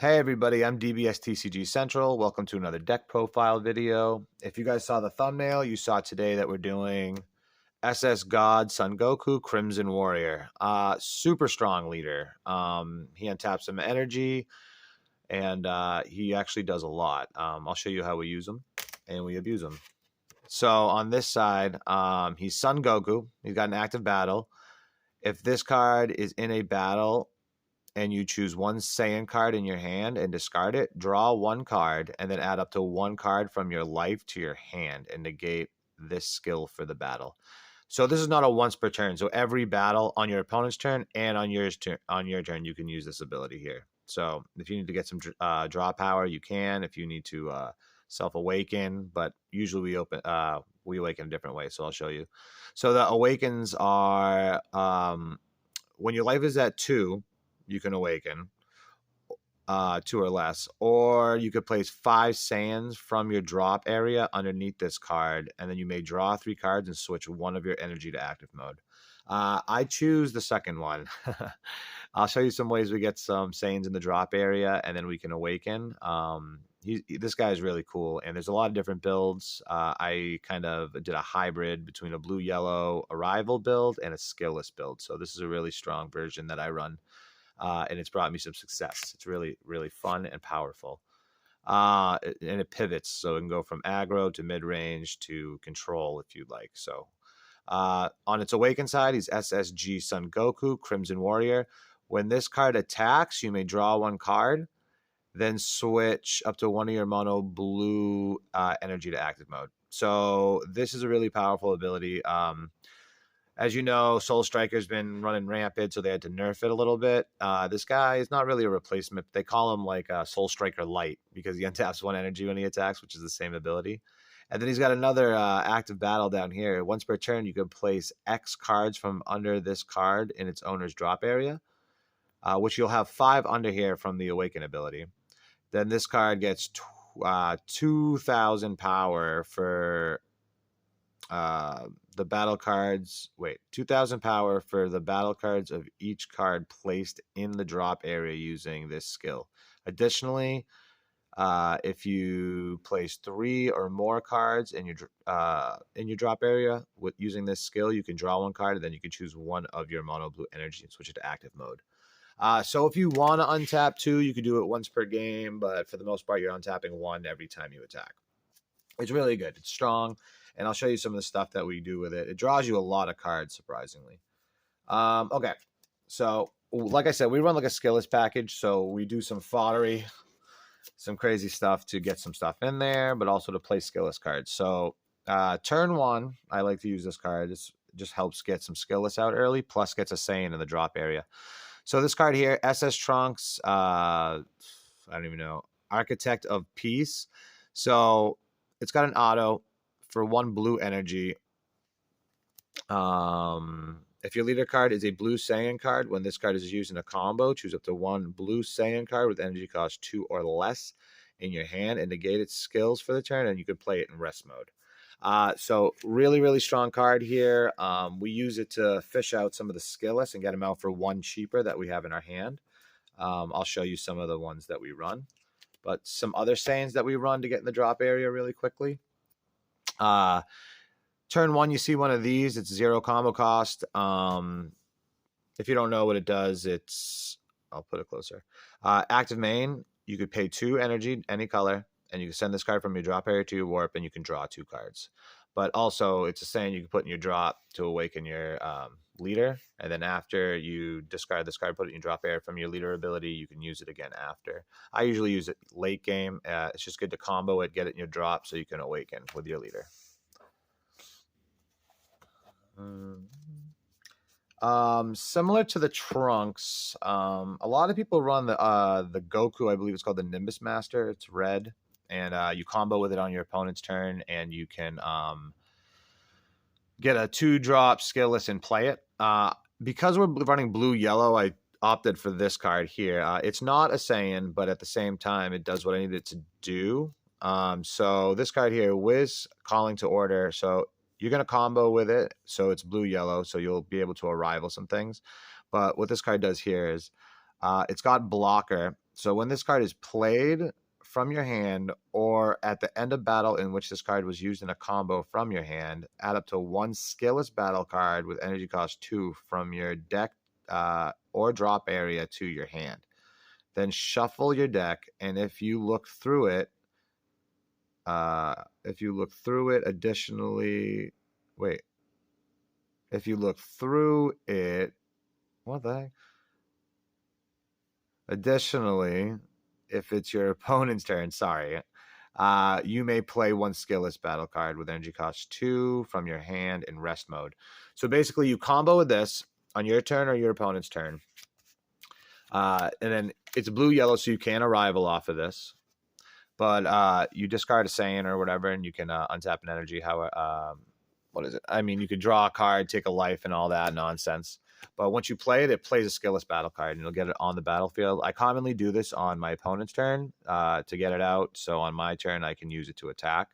Hey everybody, I'm DBS TCG Central. Welcome to another deck profile video. If you guys saw the thumbnail, you saw today that we're doing SS God Son Goku Crimson Warrior. Super strong leader. He untaps some energy and he actually does a lot. I'll show you how we use him and we abuse him. So on this side, he's Son Goku. He's got an active battle. If this card is in a battle and you choose one Saiyan card in your hand and discard it, draw one card and then add up to one card from your life to your hand and negate this skill for the battle. So this is not a once per turn. So every battle on your opponent's turn and on your turn, you can use this ability here. So if you need to get some draw power, you can. If you need to self awaken, but usually we awaken a different way. So I'll show you. So the awakens are when your life is at 2. You can awaken 2 or less, or you could place 5 Saiyans from your drop area underneath this card, and then you may draw 3 cards and switch one of your energy to active mode. I choose the second one. I'll show you some ways we get some Saiyans in the drop area, and then we can awaken. This guy is really cool, and there's a lot of different builds. I kind of did a hybrid between a blue-yellow arrival build and a skillless build, so this is a really strong version that I run. And it's brought me some success. It's really, really fun and powerful. And it pivots, so it can go from aggro to mid-range to control if you'd like. So on its Awaken side, he's SSG Son Goku, Crimson Warrior. When this card attacks, you may draw one card, then switch up to one of your mono blue energy to active mode. So this is a really powerful ability. As you know, Soul Striker's been running rampant, so they had to nerf it a little bit. This guy is not really a replacement. They call him like Soul Striker Light because he untaps 1 energy when he attacks, which is the same ability. And then he's got another active battle down here. Once per turn, you can place X cards from under this card in its owner's drop area, which you'll have 5 under here from the Awaken ability. Then this card gets 2,000 power for the battle cards. 2,000 power for the battle cards of each card placed in the drop area using this skill. Additionally, if you place 3 or more cards in your drop area with using this skill, you can draw one card and then you can choose one of your mono blue energy and switch it to active mode. So if you want to untap 2, you can do it once per game, but for the most part, you're untapping 1 every time you attack. It's really good. It's strong. And I'll show you some of the stuff that we do with it. It draws you a lot of cards, surprisingly. Okay. So, like I said, we run like a skillless package. So we do some foddery, some crazy stuff to get some stuff in there, but also to play skillless cards. So turn 1, I like to use this card. It just helps get some skillless out early, plus gets a Saiyan in the drop area. So this card here, SS Trunks, I don't even know, Architect of Peace. So it's got an auto for 1 blue energy. If your leader card is a blue Saiyan card, when this card is used in a combo, choose up to 1 blue Saiyan card with energy cost 2 or less in your hand and negate its skills for the turn, and you can play it in rest mode. So really, really strong card here. We use it to fish out some of the skillless and get them out for 1 cheaper that we have in our hand. I'll show you some of the ones that we run. But some other Saiyans that we run to get in the drop area really quickly. Turn 1, you see one of these. It's 0 combo cost. If you don't know what it does, I'll put it closer. Active main, you could pay 2 energy, any color, and you can send this card from your drop area to your warp, and you can draw 2 cards. But also, it's a Saiyan you can put in your drop to awaken your leader, and then after you discard this card, put it in your drop area from your leader ability, you can use it again after. I usually use it late game. It's just good to combo it, get it in your drop so you can awaken with your leader. Similar to the Trunks, a lot of people run the Goku, I believe it's called the Nimbus Master. It's red, and you combo with it on your opponent's turn, and you can get a 2-drop skillless and play it. Because we're running blue-yellow, I opted for this card here. It's not a Saiyan, but at the same time, it does what I need it to do. So this card here, Wiz Calling to Order. So you're going to combo with it, so it's blue-yellow, so you'll be able to arrival some things. But what this card does here is it's got blocker, So when this card is played from your hand or at the end of battle in which this card was used in a combo from your hand, add up to 1 skillless battle card with energy cost 2 from your deck or drop area to your hand. Then shuffle your deck, and if you look through it, additionally, wait, if you look through it, what the heck? Additionally, if it's your opponent's turn, you may play 1 skillless battle card with energy cost 2 from your hand in rest mode. So basically, you combo with this on your turn or your opponent's turn. And then it's blue-yellow, so you can arrival off of this. But you discard a Saiyan or whatever, and you can untap an energy. What is it? I mean, you could draw a card, take a life, and all that nonsense. But once you play it, it plays a skillless battle card, and you'll get it on the battlefield. I commonly do this on my opponent's turn to get it out. So on my turn, I can use it to attack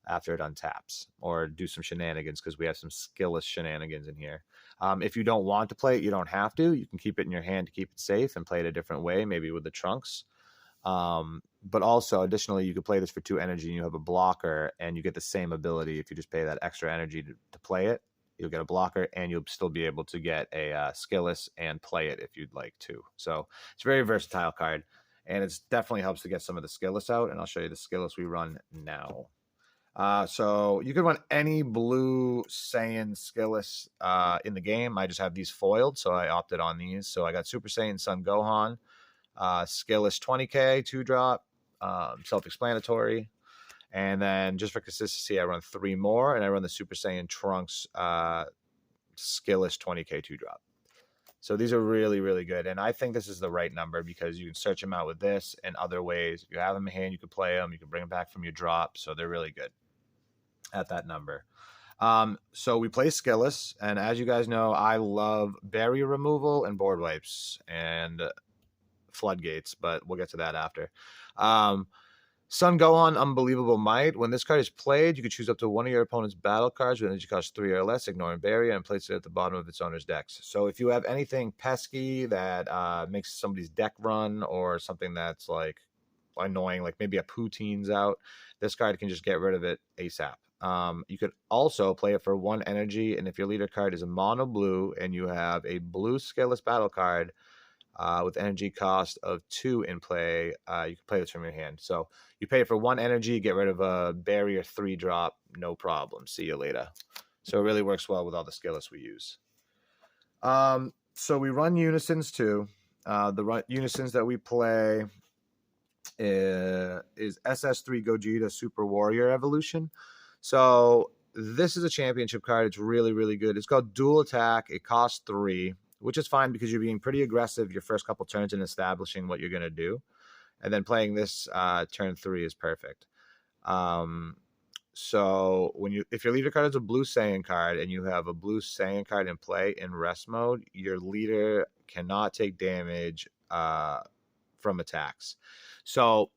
after it untaps or do some shenanigans because we have some skillless shenanigans in here. If you don't want to play it, you don't have to. You can keep it in your hand to keep it safe and play it a different way, maybe with the trunks. But also, additionally, you could play this for 2 energy and you have a blocker, and you get the same ability if you just pay that extra energy to play it. You'll get a blocker, and you'll still be able to get a skillless and play it if you'd like to. So it's a very versatile card, and it definitely helps to get some of the skillless out, and I'll show you the skillless we run now. So you could run any blue Saiyan skillless in the game. I just have these foiled, so I opted on these. So I got Super Saiyan Son Gohan, skillless 20k 2-drop, self-explanatory. And then just for consistency, I run 3 more, and I run the Super Saiyan Trunks skillless 20k 2-drop. So these are really, really good. And I think this is the right number because you can search them out with this and other ways. If you have them in hand, you can play them. You can bring them back from your drop. So they're really good at that number. So we play skillless. And as you guys know, I love barrier removal and board wipes and floodgates, but we'll get to that after. Son Gohan, Unbelievable Might. When this card is played, you can choose up to 1 of your opponent's battle cards with energy cost 3 or less, ignoring barrier, and place it at the bottom of its owner's decks. So if you have anything pesky that makes somebody's deck run, or something that's like annoying, like maybe a Poutine's out, this card can just get rid of it ASAP. You could also play it for 1 energy, and if your leader card is a mono blue and you have a blue skillless battle card with energy cost of 2 in play, you can play this from your hand. So you pay for 1 energy, get rid of a barrier 3-drop, no problem. See you later. So it really works well with all the skillless we use. So we run Unisons too. The Unisons that we play is SS3 Gogeta Super Warrior Evolution. So this is a championship card. It's really, really good. It's called Dual Attack. It costs 3, which is fine because you're being pretty aggressive your first couple turns in establishing what you're going to do. And then playing this turn 3 is perfect. So if your leader card is a blue Saiyan card and you have a blue Saiyan card in play in rest mode, your leader cannot take damage from attacks. So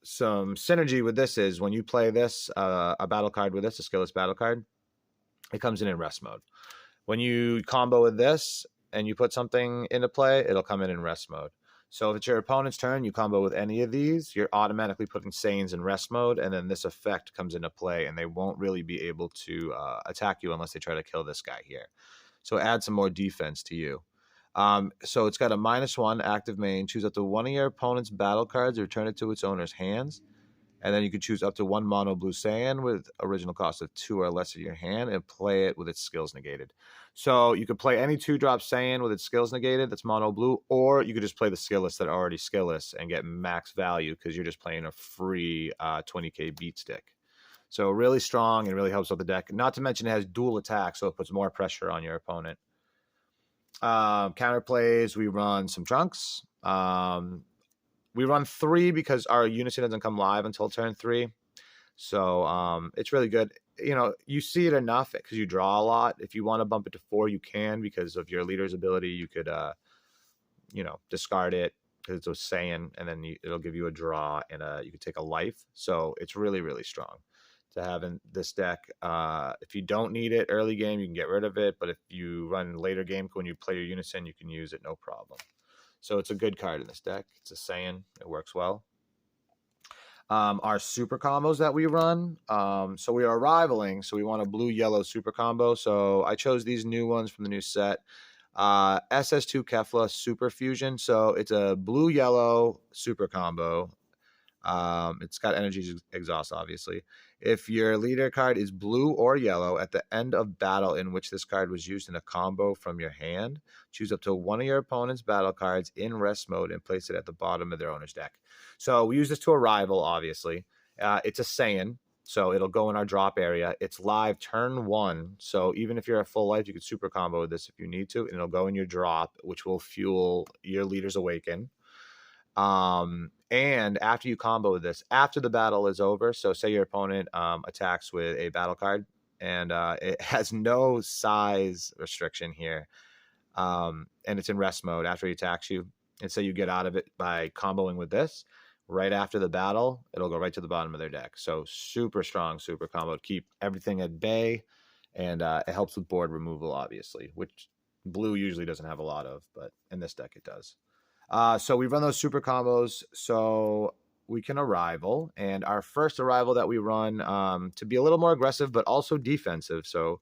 some synergy with this is when you play this, a battle card with this, a skillless battle card, it comes in rest mode. When you combo with this and you put something into play, it'll come in rest mode. So if it's your opponent's turn, you combo with any of these, you're automatically putting Saiyans in rest mode, and then this effect comes into play, and they won't really be able to attack you unless they try to kill this guy here. So add some more defense to you. So it's got a -1 active main. Choose up to 1 of your opponent's battle cards, return it to its owner's hands. And then you can choose up to 1 mono blue Saiyan with original cost of 2 or less in your hand and play it with its skills negated. So you could play any 2-drop Saiyan with its skills negated that's mono blue, or you could just play the skillless that are already skillless and get max value because you're just playing a free 20k beat stick. So really strong and really helps with the deck. Not to mention it has dual attack, so it puts more pressure on your opponent. Counterplays, we run some Trunks. We run 3 because our Unison doesn't come live until turn 3. So it's really good. You know, you see it enough because you draw a lot. If you want to bump it to 4, you can because of your leader's ability. You could, discard it because it's a Saiyan, and then it'll give you a draw, and you could take a life. So it's really, really strong to have in this deck. If you don't need it early game, you can get rid of it. But if you run later game when you play your Unison, you can use it no problem. So it's a good card in this deck. It's a Saiyan. It works well. Our super combos that we run. So we are rivaling. So we want a blue-yellow super combo. So I chose these new ones from the new set. SS2 Kefla Super Fusion. So it's a blue-yellow super combo. It's got energy exhaust, obviously. If your leader card is blue or yellow at the end of battle in which this card was used in a combo from your hand, choose up to one of your opponent's battle cards in rest mode and place it at the bottom of their owner's deck. So we use this to a rival, obviously. It's a Saiyan, so it'll go in our drop area. It's live turn 1, so even if you're at full life, you could super combo with this if you need to, and it'll go in your drop, which will fuel your leader's Awaken. And after you combo this, after the battle is over, so say your opponent attacks with a battle card, and it has no size restriction here, and it's in rest mode after he attacks you, and say you get out of it by comboing with this, right after the battle, it'll go right to the bottom of their deck. So super strong, super combo to keep everything at bay, and it helps with board removal, obviously, which blue usually doesn't have a lot of, but in this deck it does. So we run those super combos so we can arrival. And our first arrival that we run to be a little more aggressive, but also defensive. So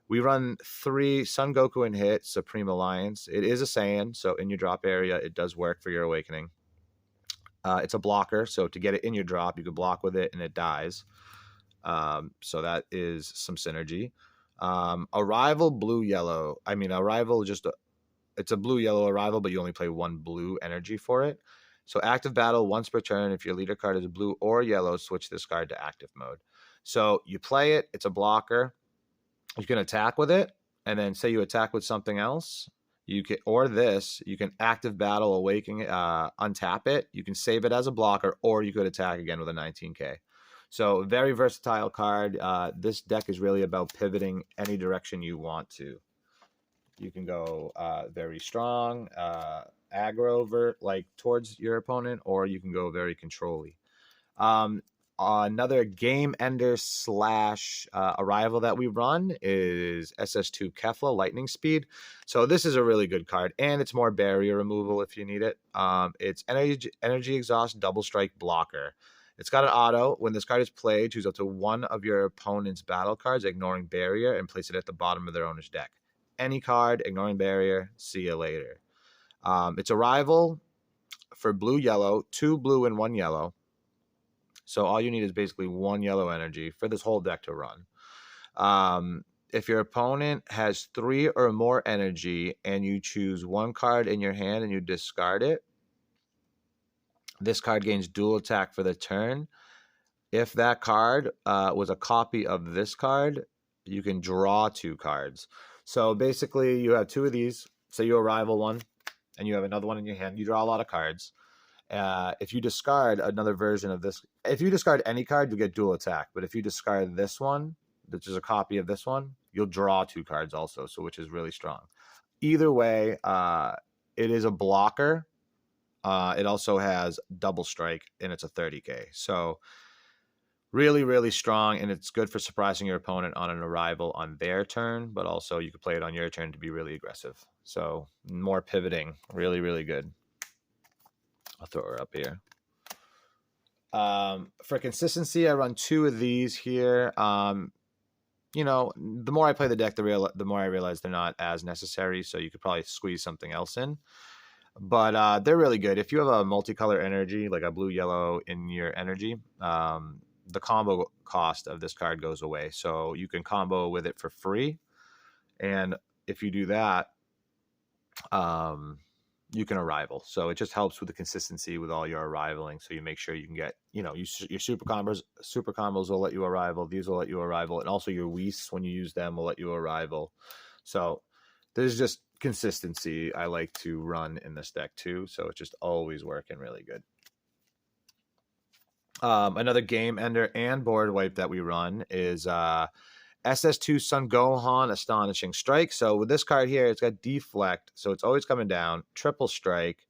we run 3 Son Goku and hit Supreme Alliance. It is a Saiyan, so in your drop area, it does work for your Awakening. It's a blocker, so to get it in your drop, you can block with it and it dies. So that is some synergy. Arrival blue-yellow. I mean, arrival just... It's a blue-yellow arrival, but you only play 1 blue energy for it. So active battle once per turn. If your leader card is blue or yellow, switch this card to active mode. So you play it. It's a blocker. You can attack with it, and then say you attack with something else. You can, or this, you can active battle, awaken it, untap it. You can save it as a blocker, or you could attack again with a 19K. So very versatile card. This deck is really about pivoting any direction you want to. You can go very strong, aggro like towards your opponent, or you can go very control-y. Another game ender / arrival that we run is SS2 Kefla Lightning Speed. So this is a really good card, and it's more barrier removal if you need it. It's energy exhaust double strike blocker. It's got an auto. When this card is played, choose up to one of your opponent's battle cards, ignoring barrier, and place it at the bottom of their owner's deck. Any card, ignoring barrier, see you later. It's a rival for blue-yellow, 2 blue and 1 yellow. So all you need is basically 1 yellow energy for this whole deck to run. If your opponent has 3 or more energy and you choose 1 card in your hand and you discard it, this card gains dual attack for the turn. If that card was a copy of this card, you can draw 2 cards. So basically, you have 2 of these. Say you arrival one, and you have another one in your hand. You draw a lot of cards. If you discard another version of this, if you discard any card, you'll get dual attack. But if you discard this one, which is a copy of this one, you'll draw 2 cards also, so which is really strong. Either way, it is a blocker. It also has double strike, and it's a 30K. So really, really strong, and it's good for surprising your opponent on an arrival on their turn, but also you could play it on your turn to be really aggressive. So more pivoting, really, really good. I'll throw her up here. For consistency, I run 2 of these here. You know, the more I play the deck, the more I realize they're not as necessary, so you could probably squeeze something else in. But they're really good. If you have a multicolor energy, like a blue-yellow in your energy, the combo cost of this card goes away. So you can combo with it for free. And if you do that, you can arrival. So it just helps with the consistency with all your arrivaling. So you make sure you can get, you know, your super combos will let you arrival. These will let you arrival. And also your Whis, when you use them, will let you arrival. So there's just consistency I like to run in this deck too. So it's just always working really good. Another game ender and board wipe that we run is SS2 Son Gohan Astonishing Strike. So with this card here, it's got deflect, so it's always coming down. Triple strike.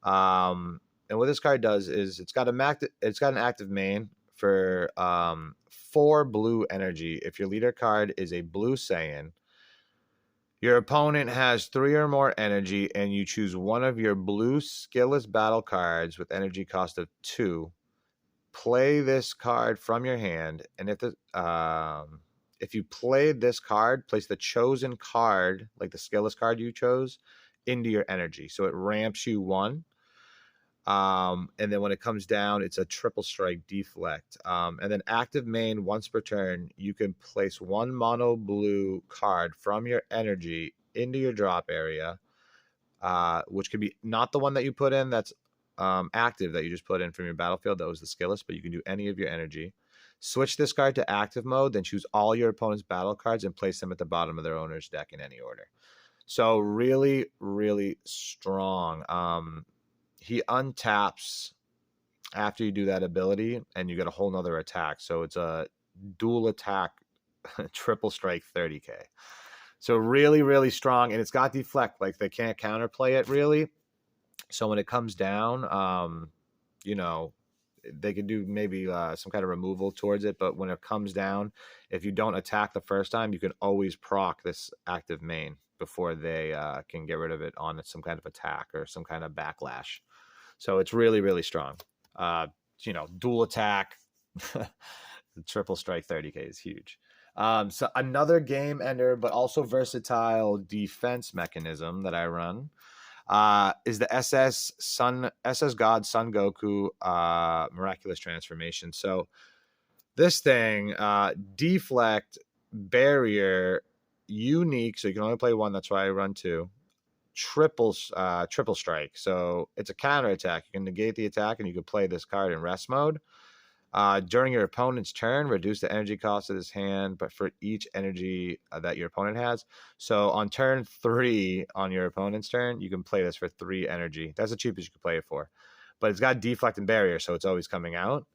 And what this card does is it's got an active main for 4 blue energy. If your leader card is a blue Saiyan, Your opponent has 3 or more energy, and you choose one of your blue skillless battle cards with energy cost of 2. Play this card from your hand, and if you played this card, place the chosen card, like the skillless card you chose, into your energy. So it ramps you 1. And then when it comes down, it's a triple strike deflect. And then active main, once per turn, you can place 1 mono blue card from your energy into your drop area, which could be not the one that you put in that's active that you just put in from your battlefield. That was the skillless, but you can do any of your energy. Switch this card to active mode, then choose all your opponent's battle cards and place them at the bottom of their owner's deck in any order. So really, really strong. He untaps after you do that ability, and you get a whole nother attack. So it's a dual attack, triple strike 30k. So really, really strong, and it's got deflect. Like they can't counterplay it really. So when it comes down, you know, they could do maybe some kind of removal towards it. But when it comes down, if you don't attack the first time, you can always proc this active main before they can get rid of it on some kind of attack or some kind of backlash. So it's really, really strong. You know, dual attack, triple strike 30k is huge. So another game ender, but also versatile defense mechanism that I run is the SS God Son Goku Miraculous Transformation. So this thing, deflect, barrier, unique. So you can only play 1. That's why I run 2. Triple strike. So it's a counter attack. You can negate the attack, and you can play this card in rest mode. During your opponent's turn, reduce the energy cost of his hand, but for each energy that your opponent has. So on turn 3 on your opponent's turn, you can play this for 3 energy. That's the cheapest you can play it for. But it's got deflect and barrier, so it's always coming out.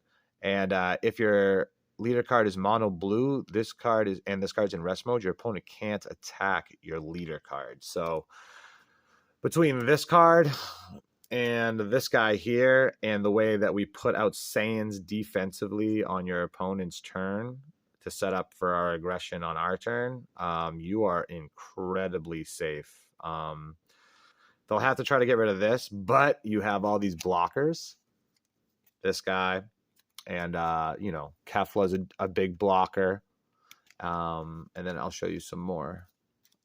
And if your leader card is mono blue, this card's in rest mode, your opponent can't attack your leader card. So between this card and this guy here, and the way that we put out Saiyans defensively on your opponent's turn to set up for our aggression on our turn, you are incredibly safe. They'll have to try to get rid of this, but you have all these blockers. This guy, and you know, Kefla's a big blocker. And then I'll show you some more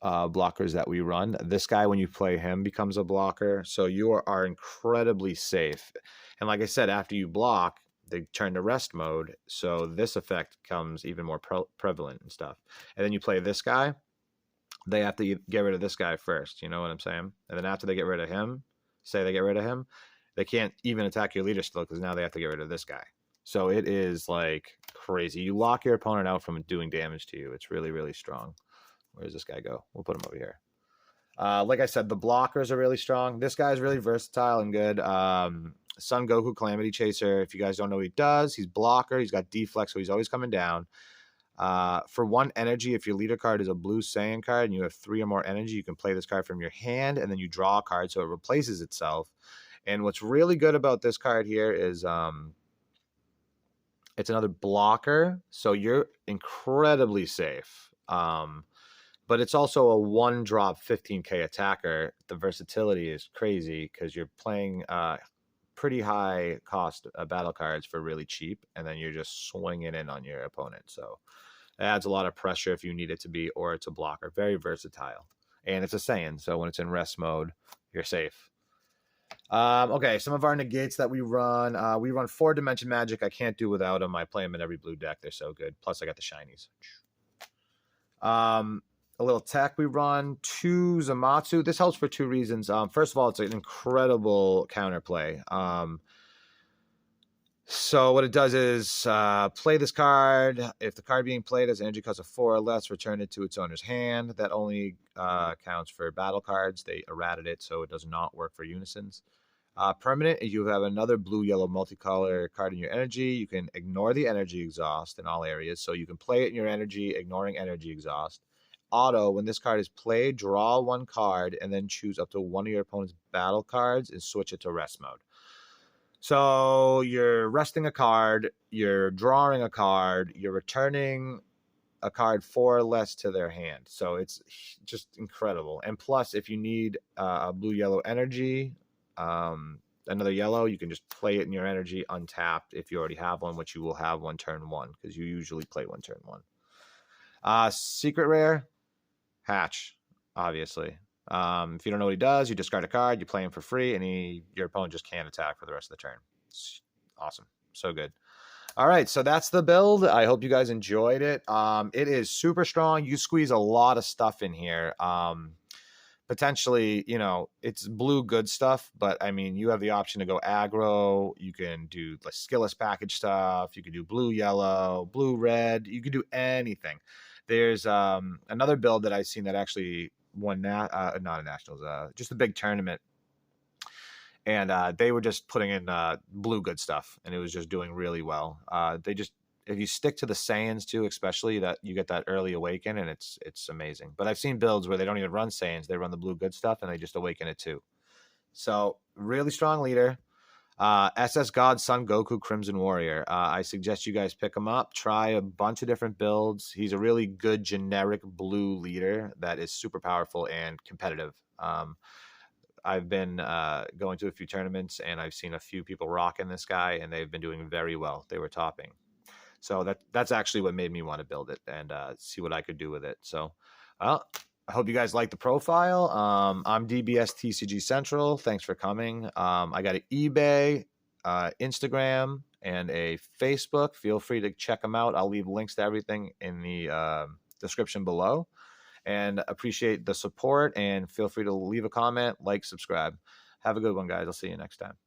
blockers that we run. This guy, when you play him, becomes a blocker. So you are incredibly safe. And like I said, after you block, they turn to rest mode. So this effect comes even more prevalent and stuff. And then you play this guy. They have to get rid of this guy first. You know what I'm saying? And then after they get rid of him, they can't even attack your leader still, because now they have to get rid of this guy. So it is like crazy. You lock your opponent out from doing damage to you. It's really, really strong. Where does this guy go? We'll put him over here. Like I said, the blockers are really strong. This guy is really versatile and good. Son Goku Calamity Chaser. If you guys don't know what he does, he's blocker. He's got deflect, so he's always coming down. For 1 energy, if your leader card is a blue Saiyan card and you have 3 or more energy, you can play this card from your hand, and then you draw a card so it replaces itself. And what's really good about this card here is it's another blocker, so you're incredibly safe. But it's also a 1-drop 15k attacker. The versatility is crazy because you're playing pretty high cost battle cards for really cheap, and then you're just swinging in on your opponent. So it adds a lot of pressure if you need it to be, or it's a blocker. Very versatile. And it's a Saiyan, so when it's in rest mode, you're safe. Okay, some of our negates that we run 4-dimension magic. I can't do without them. I play them in every blue deck. They're so good. Plus I got the shinies. A little tech we run 2 Zamatsu. This helps for 2 reasons. First of all, it's an incredible counterplay. So what it does is play this card. If the card being played has an energy cost of 4 or less, return it to its owner's hand. That only counts for battle cards. They errated it, so it does not work for Unisons. Permanent, if you have another blue-yellow multicolor card in your energy, you can ignore the energy exhaust in all areas. So you can play it in your energy, ignoring energy exhaust. Auto, when this card is played, draw 1 card and then choose up to 1 of your opponent's battle cards and switch it to rest mode. So you're resting a card, you're drawing a card, you're returning a card 4 or less to their hand. So it's just incredible. And plus, if you need a blue-yellow energy, another yellow, you can just play it in your energy untapped if you already have one, which you will have one turn 1, because you usually play one turn 1. Secret rare, Hatch, obviously. If you don't know what he does, you discard a card, you play him for free, and your opponent just can't attack for the rest of the turn. It's awesome. So good. All right, so that's the build. I hope you guys enjoyed it. It is super strong. You squeeze a lot of stuff in here. Potentially, it's blue good stuff, but I mean, you have the option to go aggro. You can do like skillless package stuff. You can do blue yellow, blue red. You can do anything. There's another build that I've seen that actually won not a nationals, just a big tournament, and they were just putting in blue good stuff, and it was just doing really well. If you stick to the Saiyans too, especially, that you get that early Awaken, and it's amazing. But I've seen builds where they don't even run Saiyans; they run the blue good stuff, and they just Awaken it too. So really strong leader. SS God, Son Goku, Crimson Warrior. I suggest you guys pick him up. Try a bunch of different builds. He's a really good generic blue leader that is super powerful and competitive. I've been going to a few tournaments, and I've seen a few people rocking this guy, and they've been doing very well. They were topping. So that's actually what made me want to build it and see what I could do with it. So, well, I hope you guys like the profile. I'm DBS TCG Central. Thanks for coming. I got an eBay, Instagram, and a Facebook. Feel free to check them out. I'll leave links to everything in the description below. And appreciate the support. And feel free to leave a comment, like, subscribe. Have a good one, guys. I'll see you next time.